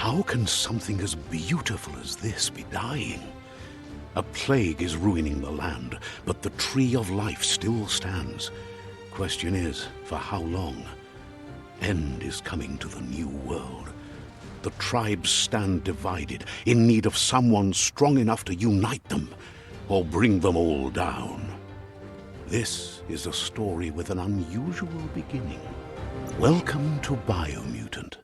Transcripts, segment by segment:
How can something as beautiful as this be dying? A plague is ruining the land, but the tree of life still stands. Question is, for how long? End is coming to the new world. The tribes stand divided, in need of someone strong enough to unite them, or bring them all down. This is a story with an unusual beginning. Welcome to Biomutant.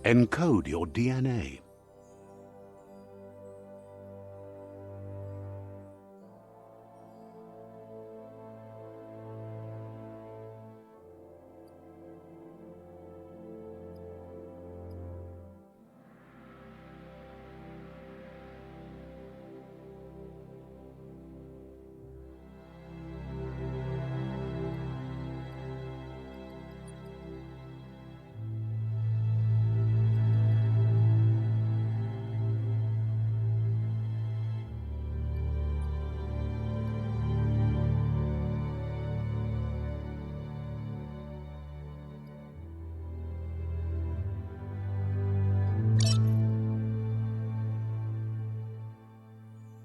Encode your DNA.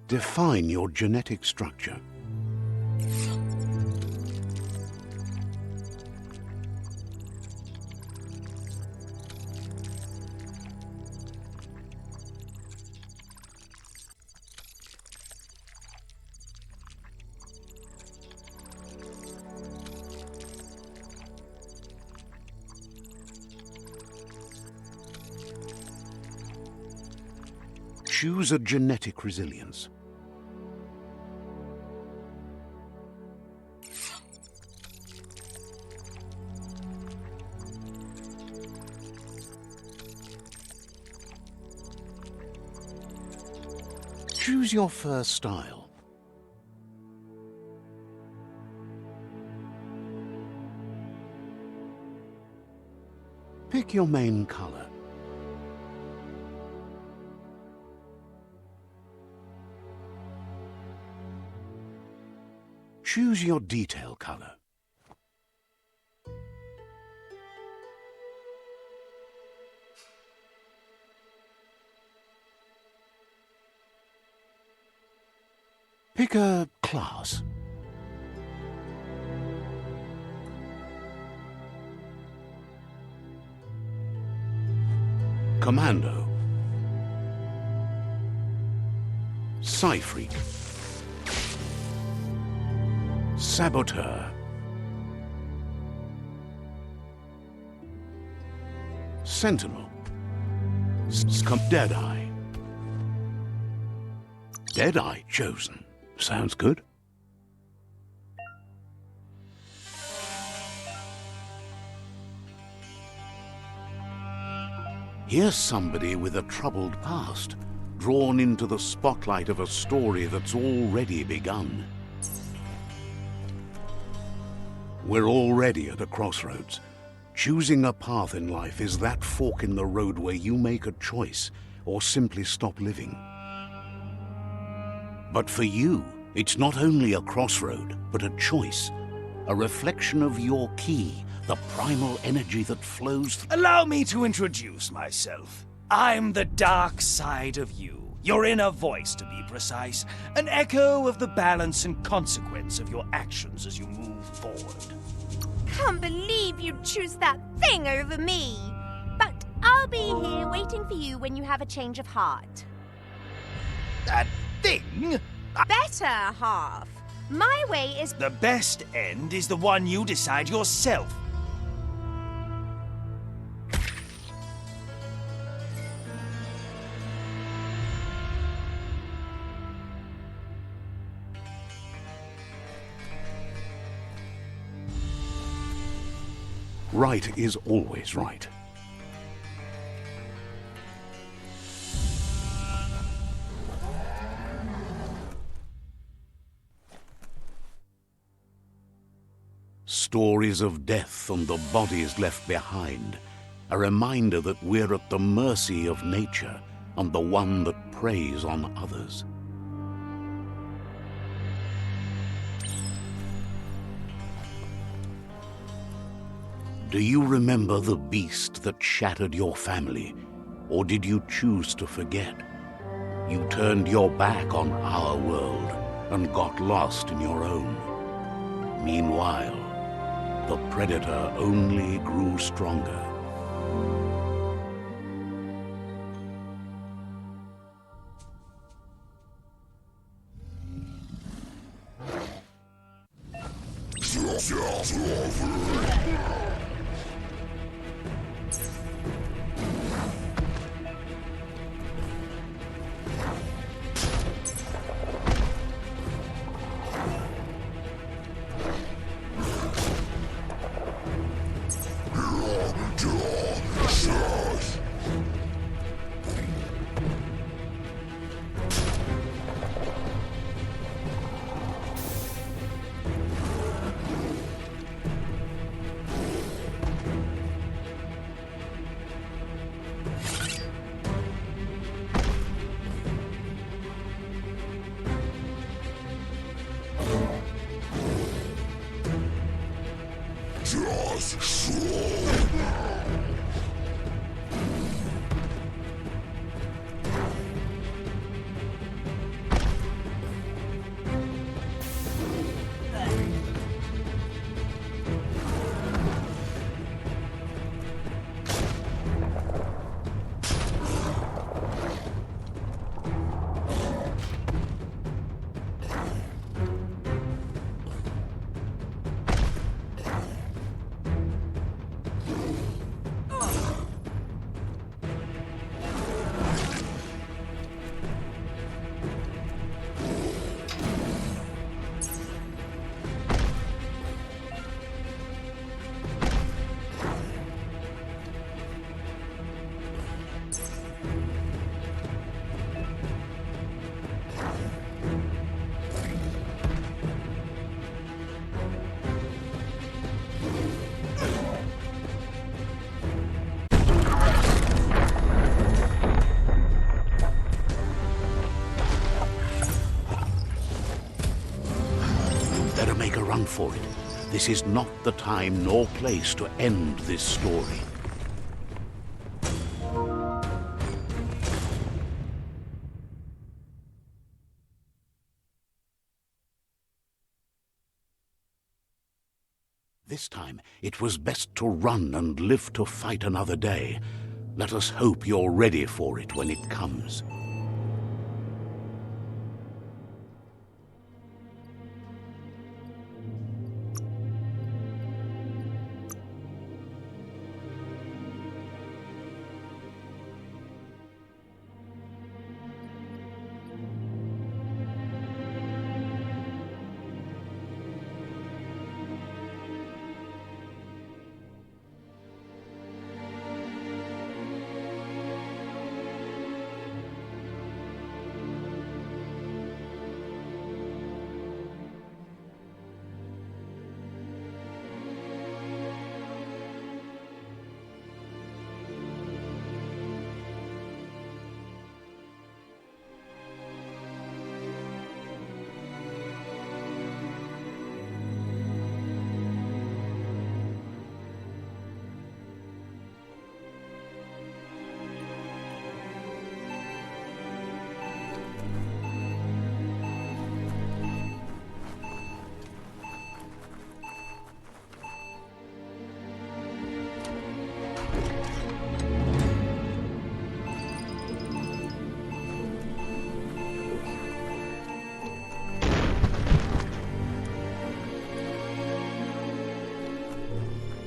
Define your genetic structure. Choose a genetic resilience. Choose your first style. Pick your main color. Choose your detail color. Pick a class. Commando. Psy-freak. Saboteur. Sentinel. Deadeye. Deadeye chosen. Sounds good. Here's somebody with a troubled past. drawn into the spotlight of a story that's already begun. We're already at a crossroads. Choosing a path in life is that fork in the road where you make a choice or simply stop living. But for you, it's not only a crossroad, but a choice. A reflection of your key, the primal energy that flows. Allow me to introduce myself. I'm the dark side of you. Your inner voice, to be precise. An echo of the balance and consequence of your actions as you move forward. Can't believe you'd choose that thing over me. But I'll be here waiting for you when you have a change of heart. That thing? Better half. My way is... The best end is the one you decide yourself. Right is always right. Stories of death and the bodies left behind. A reminder that we're at the mercy of nature and the one that preys on others. Do you remember the beast that shattered your family? Or did you choose to forget? You turned your back on our world and got lost in your own. Meanwhile, the predator only grew stronger. Make a run for it. This is not the time nor place to end this story. This time, it was best to run and live to fight another day. Let us hope you're ready for it when it comes.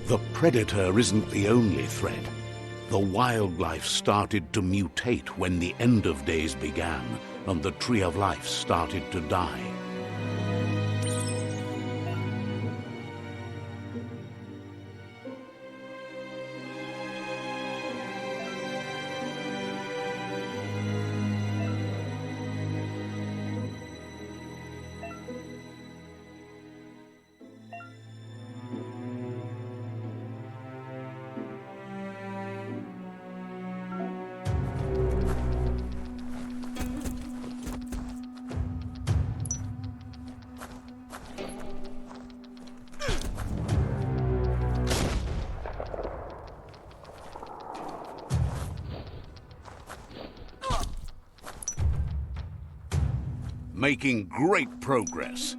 The predator isn't the only threat. The wildlife started to mutate when the end of days began, and the tree of life started to die. Making great progress.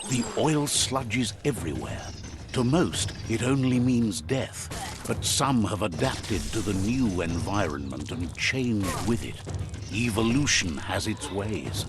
The oil sludges everywhere. To most, it only means death, but some have adapted to the new environment and changed with it. Evolution has its ways.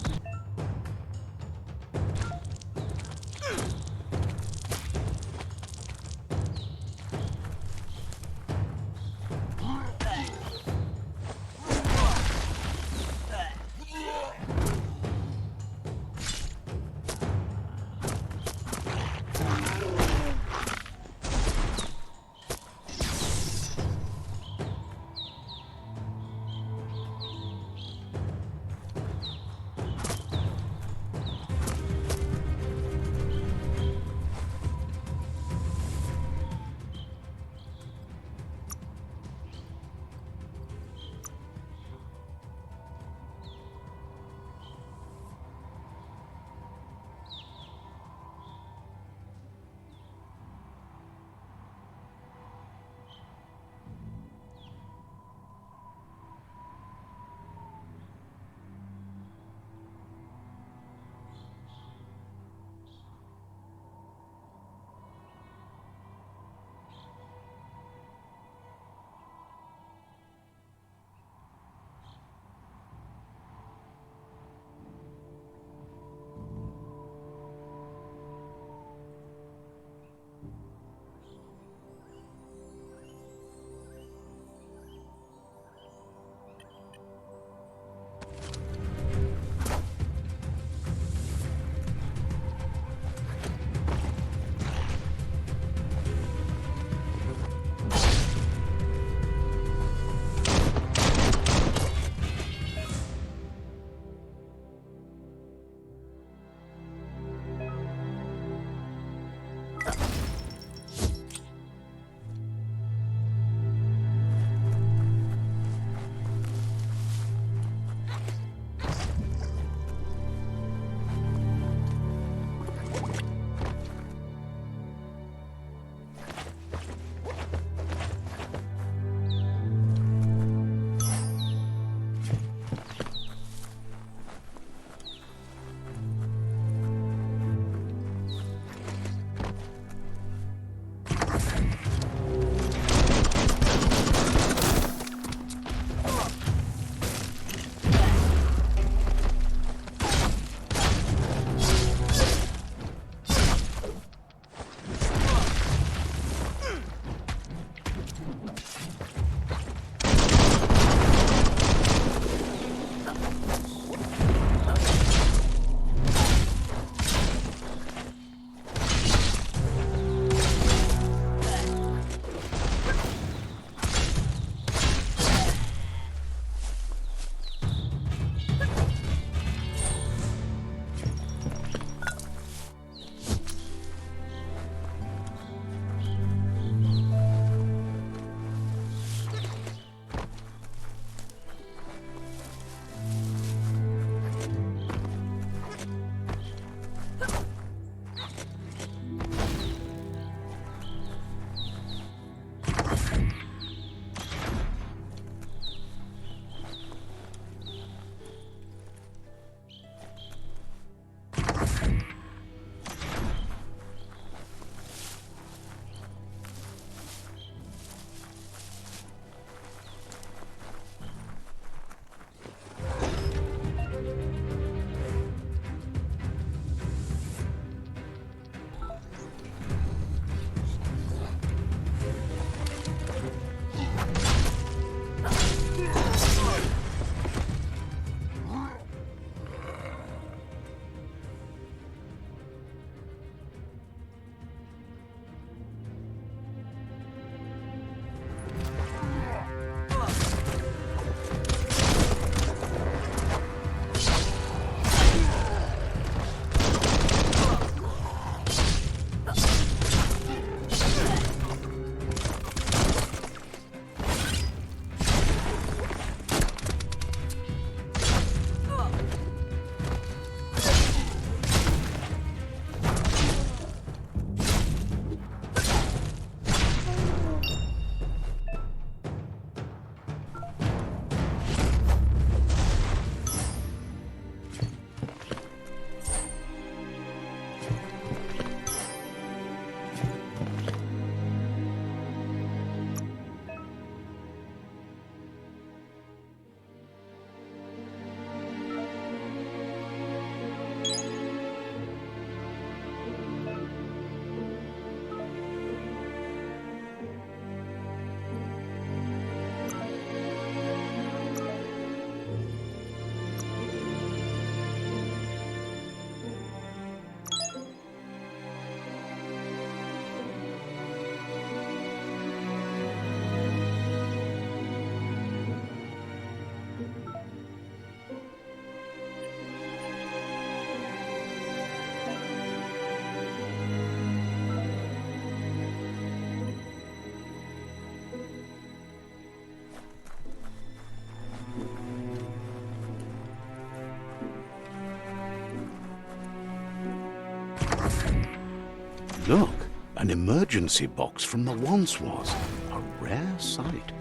Look, an emergency box from the once was. A rare sight.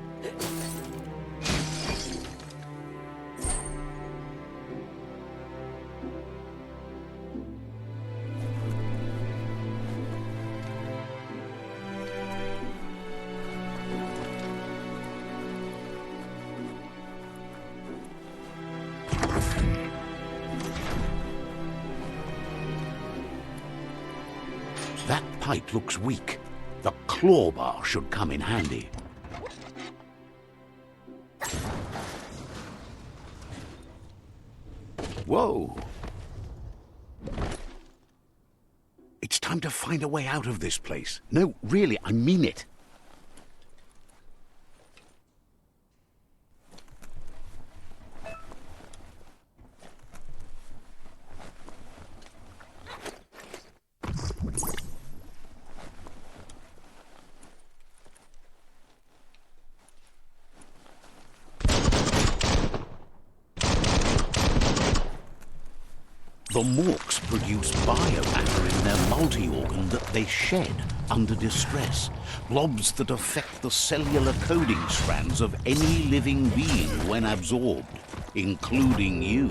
That pipe looks weak. The claw bar should come in handy. Whoa! It's time to find a way out of this place. No, really, I mean it. The morks produce biomatter in their multi-organ that they shed under distress. Blobs that affect the cellular coding strands of any living being when absorbed, including you.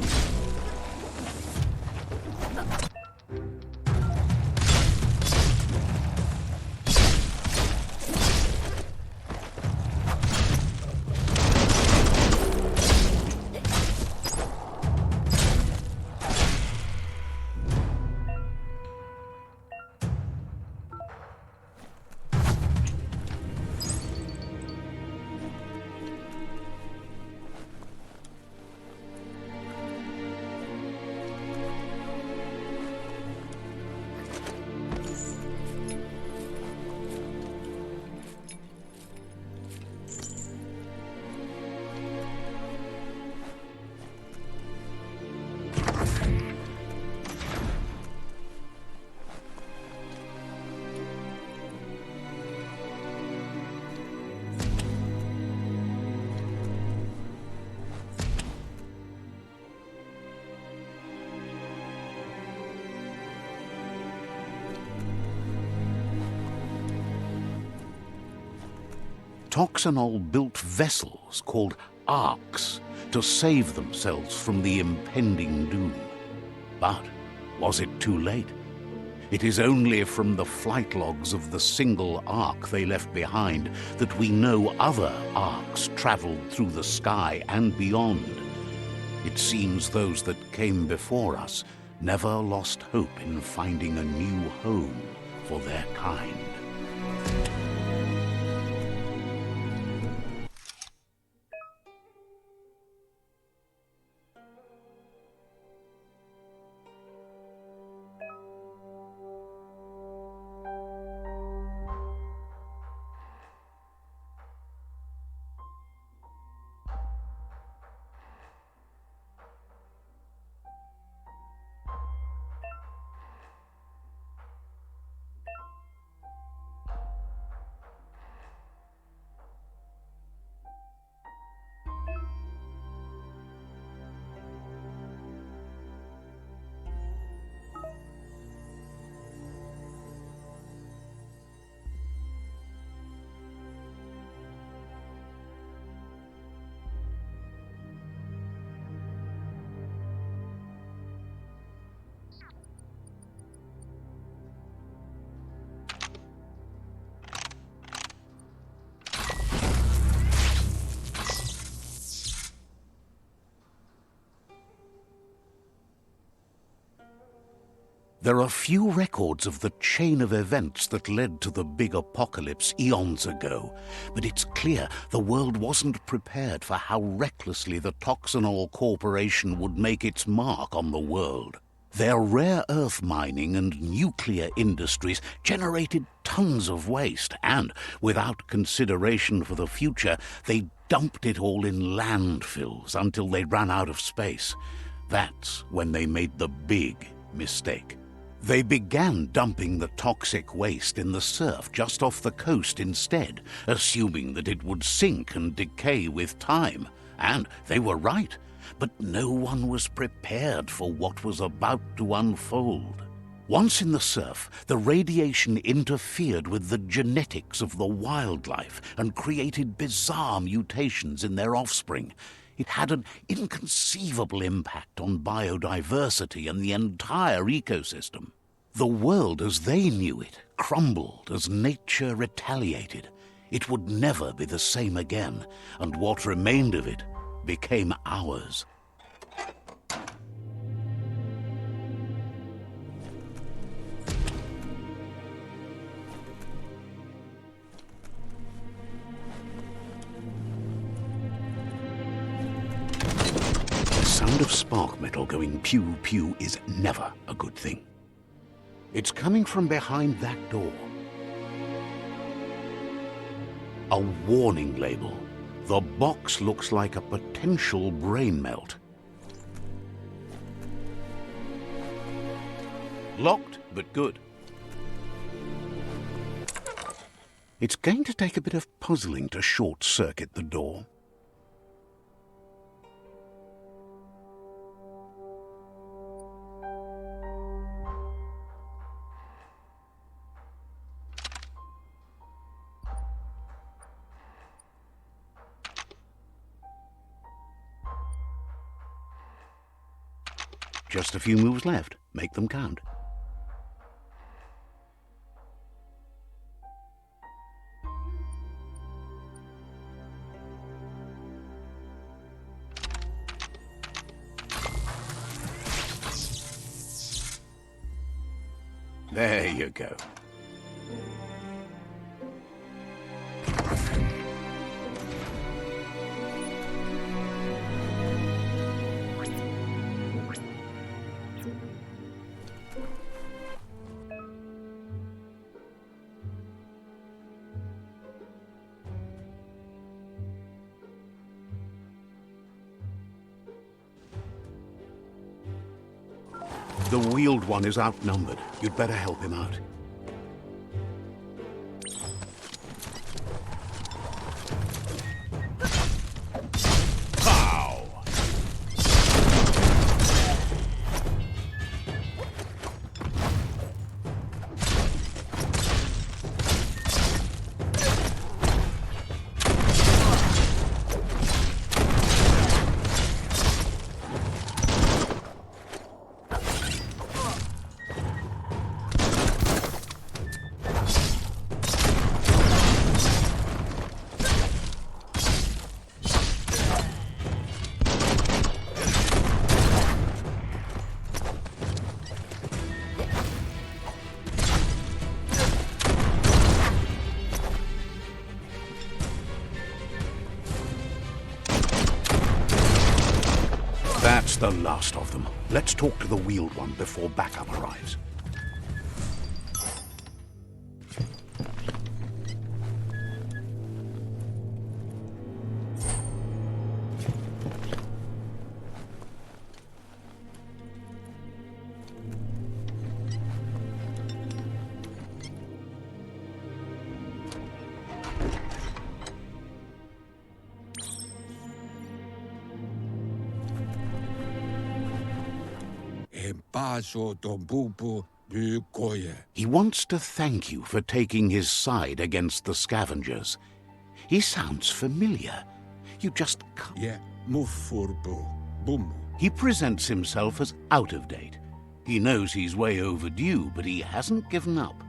Toxanol built vessels called arks to save themselves from the impending doom. But was it too late? It is only from the flight logs of the single ark they left behind that we know other arks traveled through the sky and beyond. It seems those that came before us never lost hope in finding a new home for their kind. There are few records of the chain of events that led to the big apocalypse eons ago, but it's clear the world wasn't prepared for how recklessly the Toxanol Corporation would make its mark on the world. Their rare earth mining and nuclear industries generated tons of waste, and, without consideration for the future, they dumped it all in landfills until they ran out of space. That's when they made the big mistake. They began dumping the toxic waste in the surf just off the coast instead, assuming that it would sink and decay with time. And they were right, but no one was prepared for what was about to unfold. Once in the surf, the radiation interfered with the genetics of the wildlife and created bizarre mutations in their offspring. It had an inconceivable impact on biodiversity and the entire ecosystem. The world as they knew it crumbled as nature retaliated. It would never be the same again, and what remained of it became ours. The sound of spark metal going pew-pew is never a good thing. It's coming from behind that door. A warning label. The box looks like a potential brain melt. Locked, but good. It's going to take a bit of puzzling to short-circuit the door. Just a few moves left. Make them count. There you go. The wheeled one is outnumbered. You'd better help him out. Pow! That's the last of them. Let's talk to the wheeled one before backup arrives. He wants to thank you for taking his side against the scavengers. He sounds familiar. You just can't. He presents himself as out of date. He knows he's way overdue, but he hasn't given up.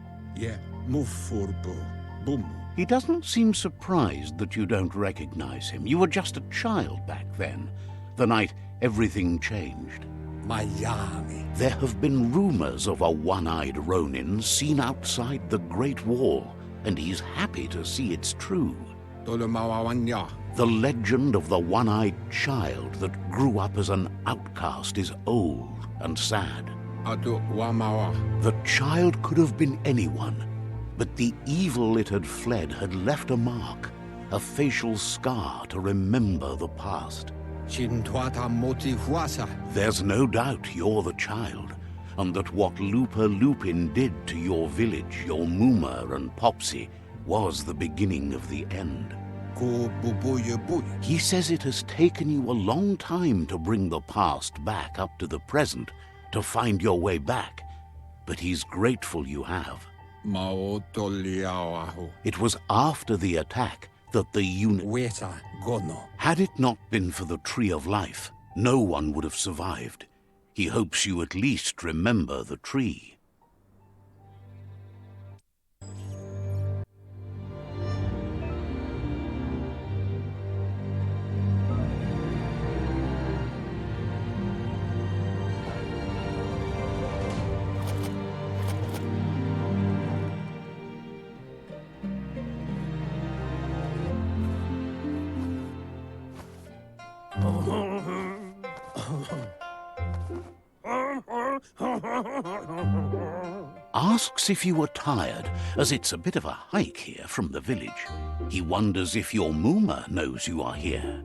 He doesn't seem surprised that you don't recognize him. You were just a child back then, the night everything changed. There have been rumors of a one-eyed Ronin seen outside the Great Wall, and he's happy to see it's true. The legend of the one-eyed child that grew up as an outcast is old and sad. The child could have been anyone, but the evil it had fled had left a mark, a facial scar to remember the past. There's no doubt you're the child, and that what Looper Lupin did to your village, your Muma and Popsy, was the beginning of the end. He says it has taken you a long time to bring the past back up to the present, to find your way back. but he's grateful you have. Maotoliawahu. It was after the attack that the unit... Weta gono. Had it not been for the Tree of Life, no one would have survived. He hopes you at least remember the tree. Asks if you are tired, as it's a bit of a hike here from the village. He wonders if your Mooma knows you are here.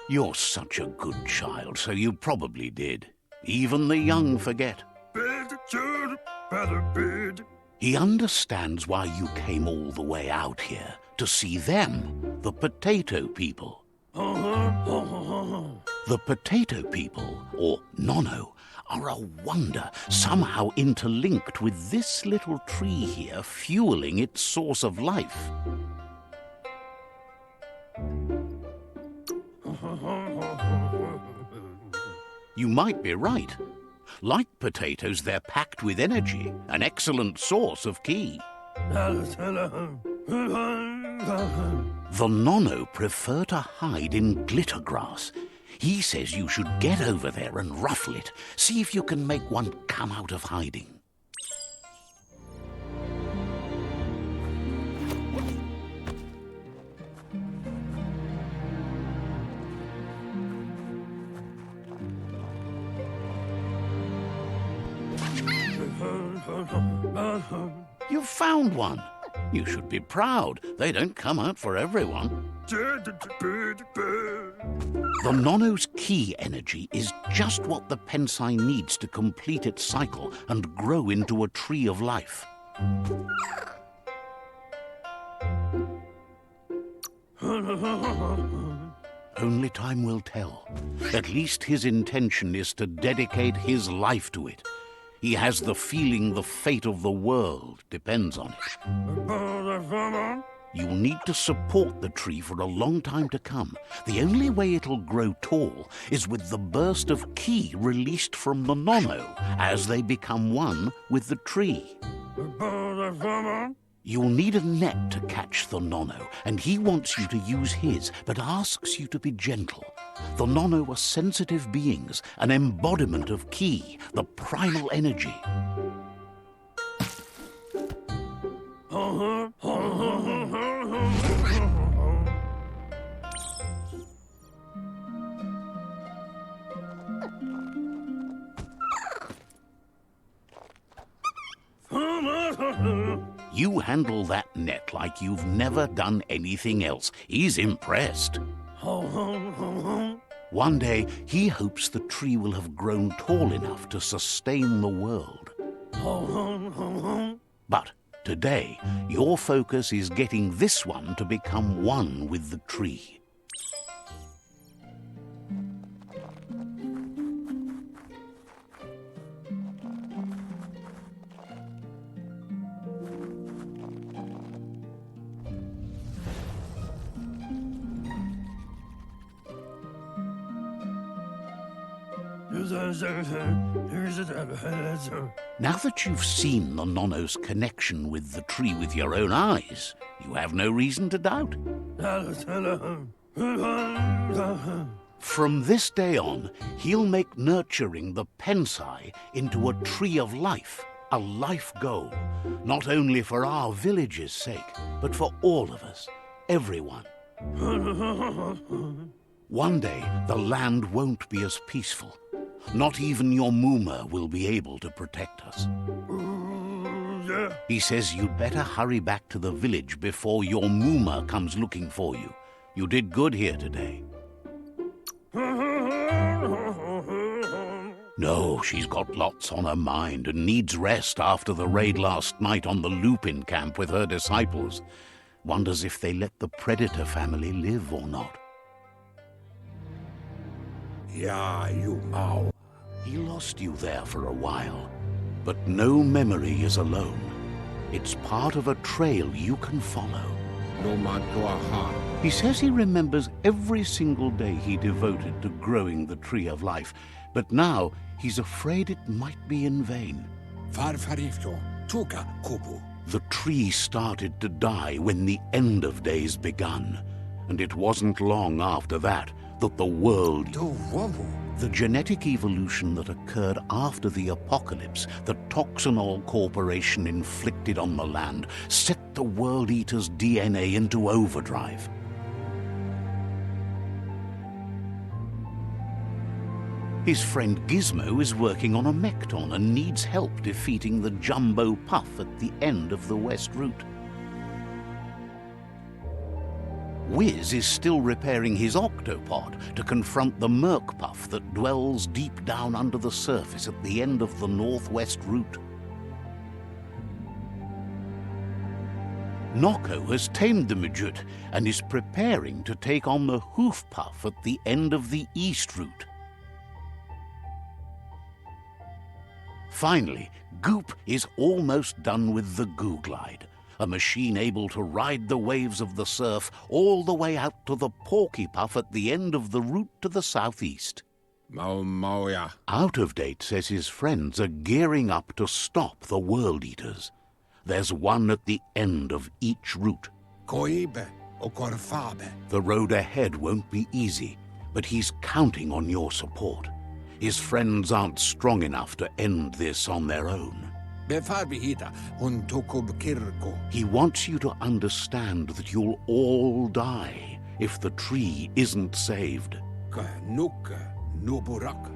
You're such a good child, so you probably did. Even the young forget. He understands why you came all the way out here, to see them, the potato people. The potato people, or Nono, are a wonder, somehow interlinked with this little tree here, fueling its source of life. You might be right. Like potatoes, they're packed with energy, an excellent source of ki. The Nono prefer to hide in glitter grass. He says you should get over there and ruffle it. See if you can make one come out of hiding. You found one. You should be proud. They don't come out for everyone. The Nono's ki energy is just what the Pensai needs to complete its cycle and grow into a tree of life. Only time will tell. At least his intention is to dedicate his life to it. He has the feeling the fate of the world depends on it. You'll need to support the tree for a long time to come. The only way it'll grow tall is with the burst of ki released from the Nono as they become one with the tree. You'll need a net to catch the Nono, and he wants you to use his, but asks you to be gentle. The Nono are sensitive beings, an embodiment of ki, the primal energy. You handle that net like you've never done anything else. He's impressed. One day, he hopes the tree will have grown tall enough to sustain the world. But today, your focus is getting this one to become one with the tree. Now that you've seen the Nono's connection with the tree with your own eyes, you have no reason to doubt. From this day on, he'll make nurturing the Pensai into a tree of life, a life goal, not only for our village's sake, but for all of us, everyone. One day, the land won't be as peaceful. Not even your Mooma will be able to protect us. He says you'd better hurry back to the village before your Mooma comes looking for you. You did good here today. No, she's got lots on her mind and needs rest after the raid last night on the Lupin camp with her disciples. Wonders if they let the Predator family live or not. Ya, you Mao. He lost you there for a while. But no memory is alone. It's part of a trail you can follow. He says he remembers every single day he devoted to growing the Tree of Life, but now he's afraid it might be in vain. The tree started to die when the end of days begun, and it wasn't long after that that the world... The genetic evolution that occurred after the apocalypse that Toxanol Corporation inflicted on the land set the World Eater's DNA into overdrive. His friend Gizmo is working on a Mekton and needs help defeating the Jumbo Puff at the end of the West Route. Wiz is still repairing his octopod to confront the Merc Puff that dwells deep down under the surface at the end of the Northwest Route. Nocco has tamed the Midget and is preparing to take on the Hoof Puff at the end of the East Route. Finally, Goop is almost done with the Goo Glide, a machine able to ride the waves of the surf all the way out to the Porky Puff at the end of the route to the southeast. Out of Date says his friends are gearing up to stop the World Eaters. There's one at the end of each route. The road ahead won't be easy, but he's counting on your support. His friends aren't strong enough to end this on their own. He wants you to understand that you'll all die if the tree isn't saved.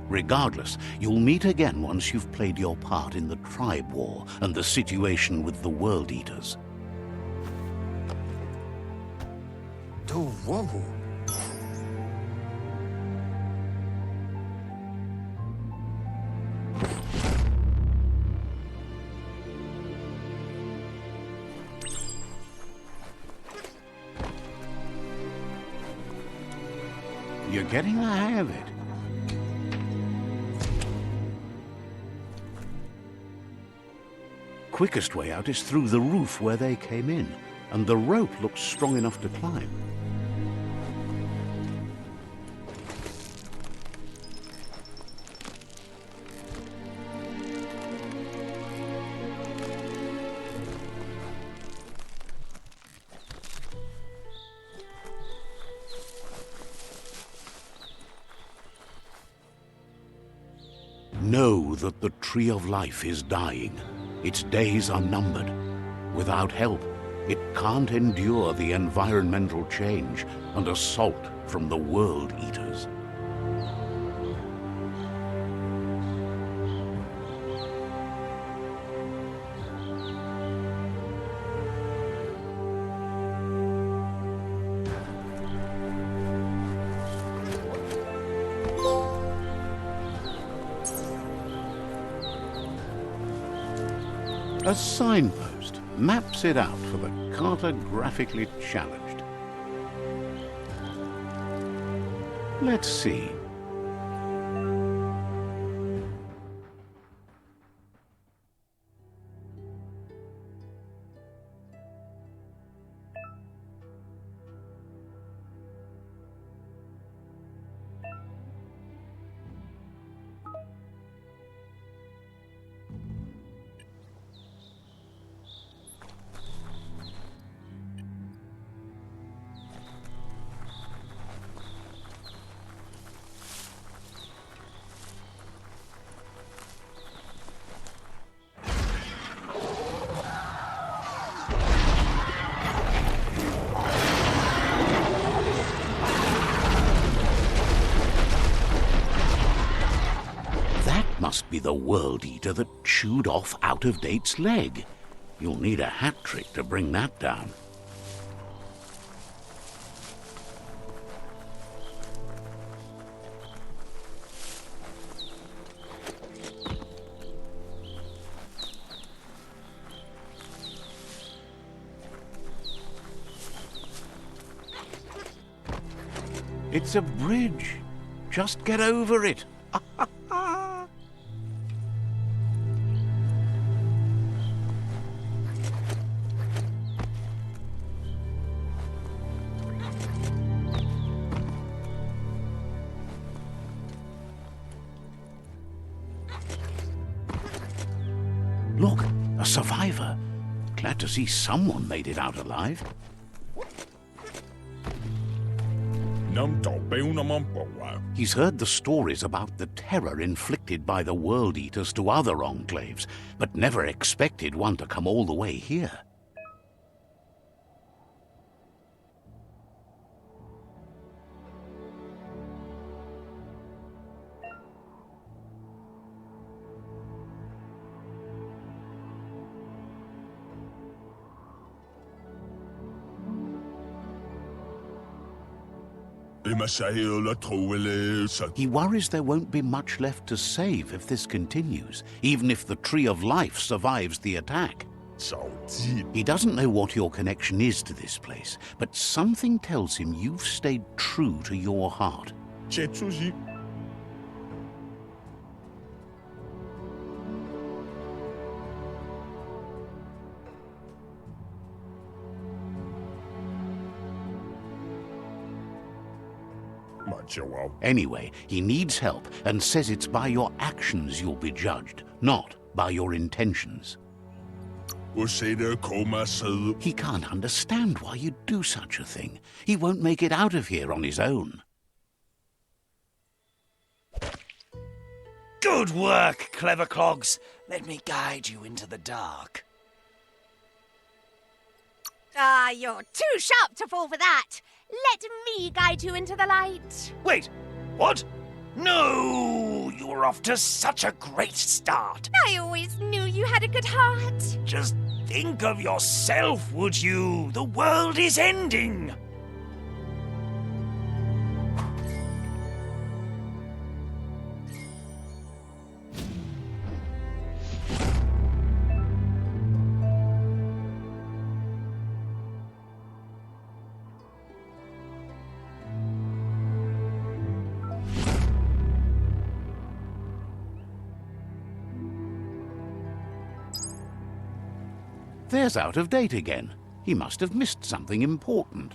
Regardless, you'll meet again once you've played your part in the tribe war and the situation with the World Eaters. You're getting the hang of it. Quickest way out is through the roof where they came in, and the rope looks strong enough to climb. Know that the Tree of Life is dying. Its days are numbered. Without help, it can't endure the environmental change and assault from the World Eaters. A signpost maps it out for the cartographically challenged. Let's see. Must be the World Eater that chewed off Out of Date's leg. You'll need a hat trick to bring that down. It's a bridge. Just get over it. survivor. Glad to see someone made it out alive. He's heard the stories about the terror inflicted by the World Eaters to other enclaves, but never expected one to come all the way here. He worries there won't be much left to save if this continues, even if the Tree of Life survives the attack. He doesn't know what your connection is to this place, but something tells him you've stayed true to your heart. Anyway, he needs help and says it's by your actions you'll be judged, not by your intentions. He can't understand why you'd do such a thing. He won't make it out of here on his own. Good work, clever clogs. Let me guide you into the dark. Ah, you're too sharp to fall for that. Let me guide you into the light. Wait, what? No, you were off to such a great start. I always knew you had a good heart. Just think of yourself, would you? The world is ending. There's out of date again. He must have missed something important.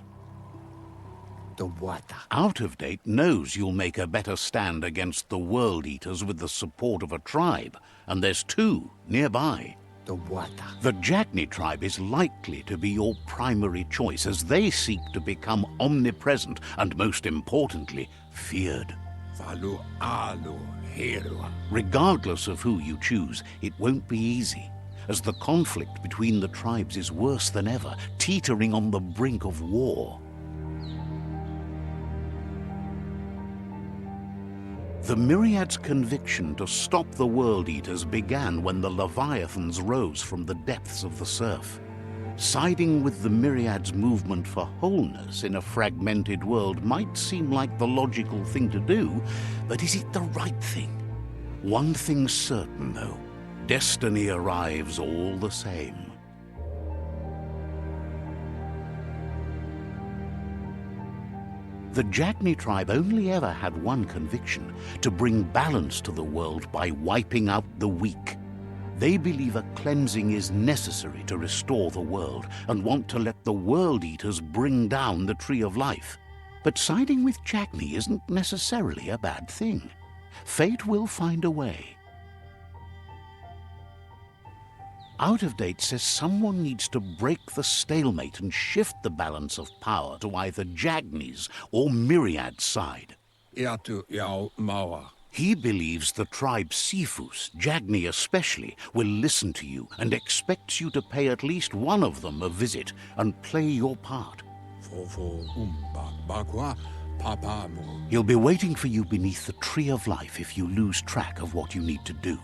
Out of date knows you'll make a better stand against the World Eaters with the support of a tribe, and there's two nearby. The Jagni tribe is likely to be your primary choice as they seek to become omnipresent and, most importantly, feared. Regardless of who you choose, it won't be easy, as the conflict between the tribes is worse than ever, teetering on the brink of war. The Myriad's conviction to stop the World Eaters began when the Leviathans rose from the depths of the surf. Siding with the Myriad's movement for wholeness in a fragmented world might seem like the logical thing to do, but is it the right thing? One thing's certain, though. Destiny arrives all the same. The Jagni tribe only ever had one conviction: to bring balance to the world by wiping out the weak. They believe a cleansing is necessary to restore the world and want to let the World Eaters bring down the Tree of Life. But siding with Jagni isn't necessarily a bad thing. Fate will find a way. Out of Date says someone needs to break the stalemate and shift the balance of power to either Jagni's or Myriad's side. He believes the tribe Sifus, Jagni especially, will listen to you and expects you to pay at least one of them a visit and play your part. He'll be waiting for you beneath the Tree of Life if you lose track of what you need to do.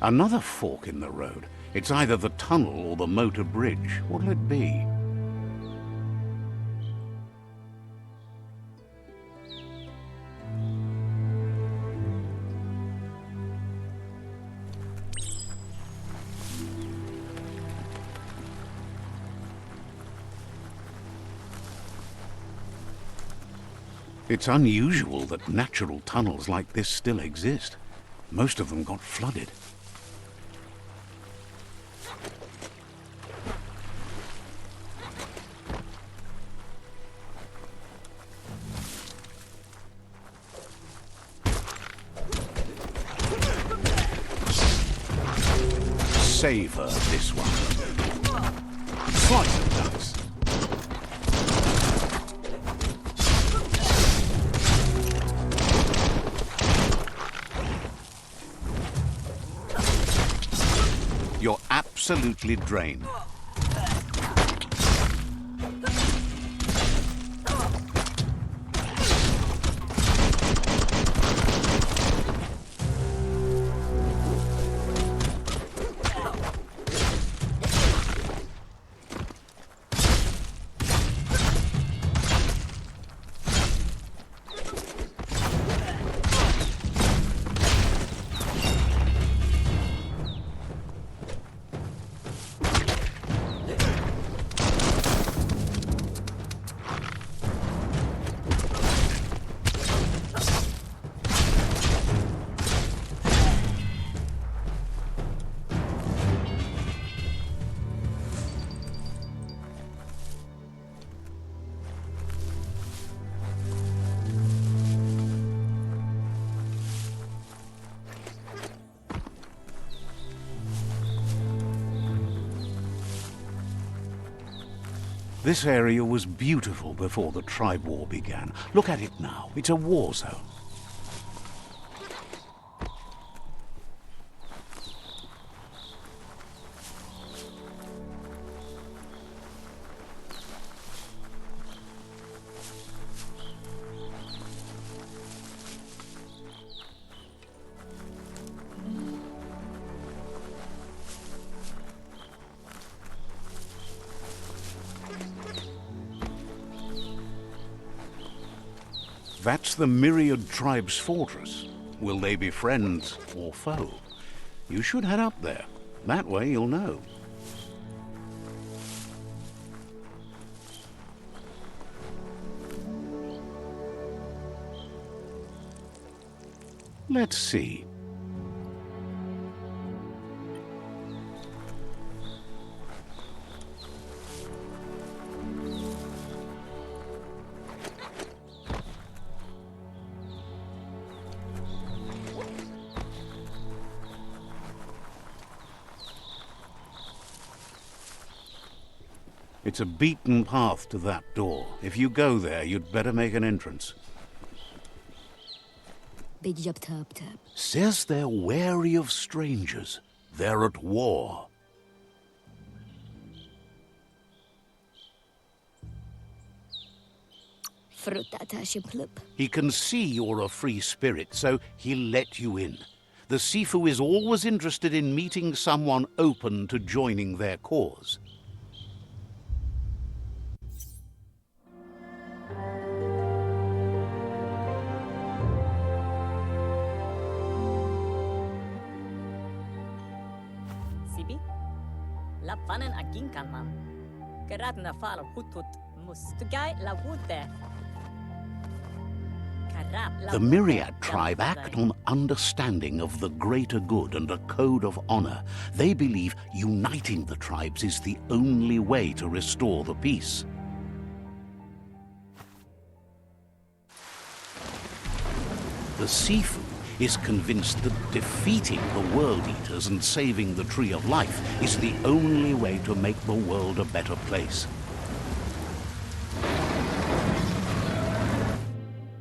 Another fork in the road. It's either the tunnel or the motor bridge. What'll it be? It's unusual that natural tunnels like this still exist. Most of them got flooded. Savor this one. Slice of ducks. You're absolutely drained. This area was beautiful before the tribe war began. Look at it now. It's a war zone. That's the Myriad Tribe's fortress. Will they be friends or foe? You should head up there. That way you'll know. Let's see. It's a beaten path to that door. If you go there, you'd better make an entrance. Says they're wary of strangers. They're at war. He can see you're a free spirit, so he'll let you in. The Sifu is always interested in meeting someone open to joining their cause. Lapanen aginkan man. Geratna fal hutut mustugai la wute. The Myriad tribe act on understanding of the greater good and a code of honor. They believe uniting the tribes is the only way to restore the peace. The Sifu is convinced that defeating the World Eaters and saving the Tree of Life is the only way to make the world a better place.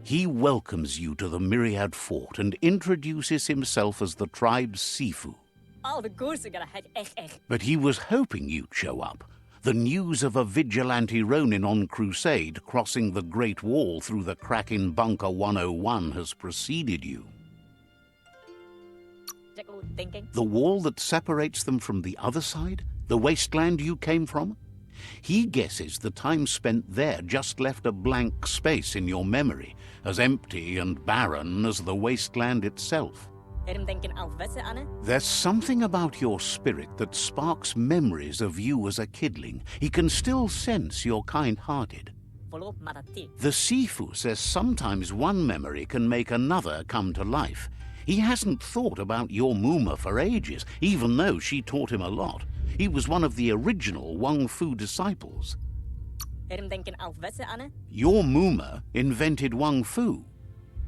He welcomes you to the Myriad Fort and introduces himself as the tribe's Sifu. All the goose are gonna head echt. But he was hoping you'd show up. The news of a vigilante Ronin on crusade crossing the Great Wall through the crack in Bunker 101 has preceded you. Thinking. The wall that separates them from the other side? The wasteland you came from? He guesses the time spent there just left a blank space in your memory, as empty and barren as the wasteland itself. There's something about your spirit that sparks memories of you as a kidling. He can still sense you're kind-hearted. The Sifu says sometimes one memory can make another come to life. He hasn't thought about your Muma for ages, even though she taught him a lot. He was one of the original Wang Fu disciples. Your Muma invented Wang Fu.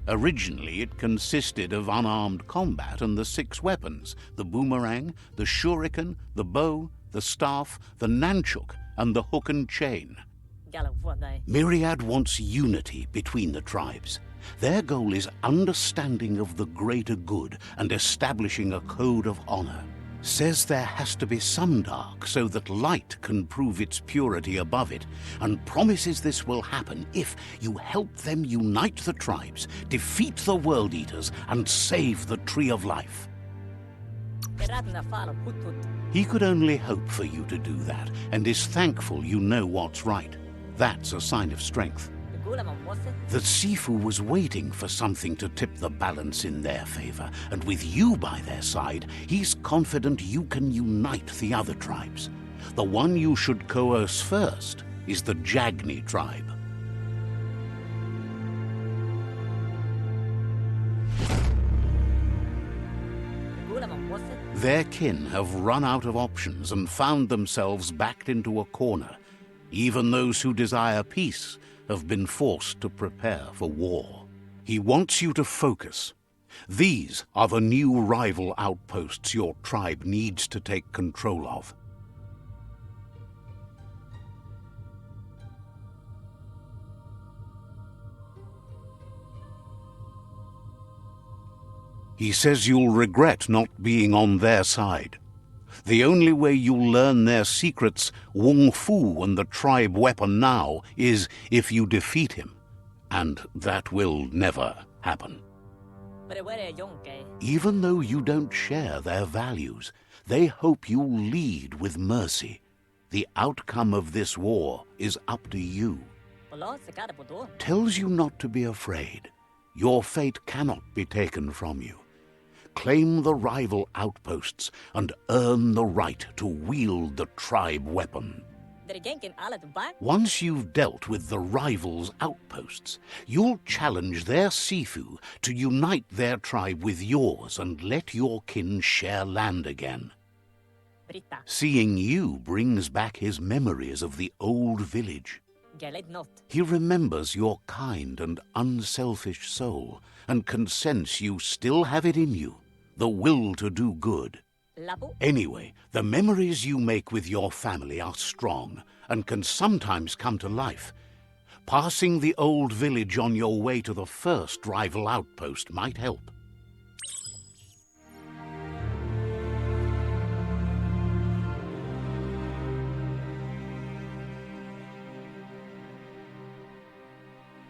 Originally, it consisted of unarmed combat and the 6 weapons: the boomerang, the shuriken, the bow, the staff, the nunchuk, and the hook and chain. Myriad wants unity between the tribes. Their goal is understanding of the greater good and establishing a code of honor. Says there has to be some dark so that light can prove its purity above it, and promises this will happen if you help them unite the tribes, defeat the World Eaters, and save the Tree of Life. He could only hope for you to do that, and is thankful you know what's right. That's a sign of strength. The Sifu was waiting for something to tip the balance in their favor, and with you by their side, he's confident you can unite the other tribes. The one you should coerce first is the Jagni tribe. Their kin have run out of options and found themselves backed into a corner. Even those who desire peace have been forced to prepare for war. He wants you to focus. These are the new rival outposts your tribe needs to take control of. He says you'll regret not being on their side. The only way you'll learn their secrets, Wung Fu and the tribe weapon now, is if you defeat him. And that will never happen. Even though you don't share their values, they hope you'll lead with mercy. The outcome of this war is up to you. Tells you not to be afraid. Your fate cannot be taken from you. Claim the rival outposts and earn the right to wield the tribe weapon. Once you've dealt with the rivals' outposts, you'll challenge their Sifu to unite their tribe with yours and let your kin share land again. Seeing you brings back his memories of the old village. He remembers your kind and unselfish soul and can sense you still have it in you. The will to do good. Anyway, the memories you make with your family are strong and can sometimes come to life. Passing the old village on your way to the first rival outpost might help.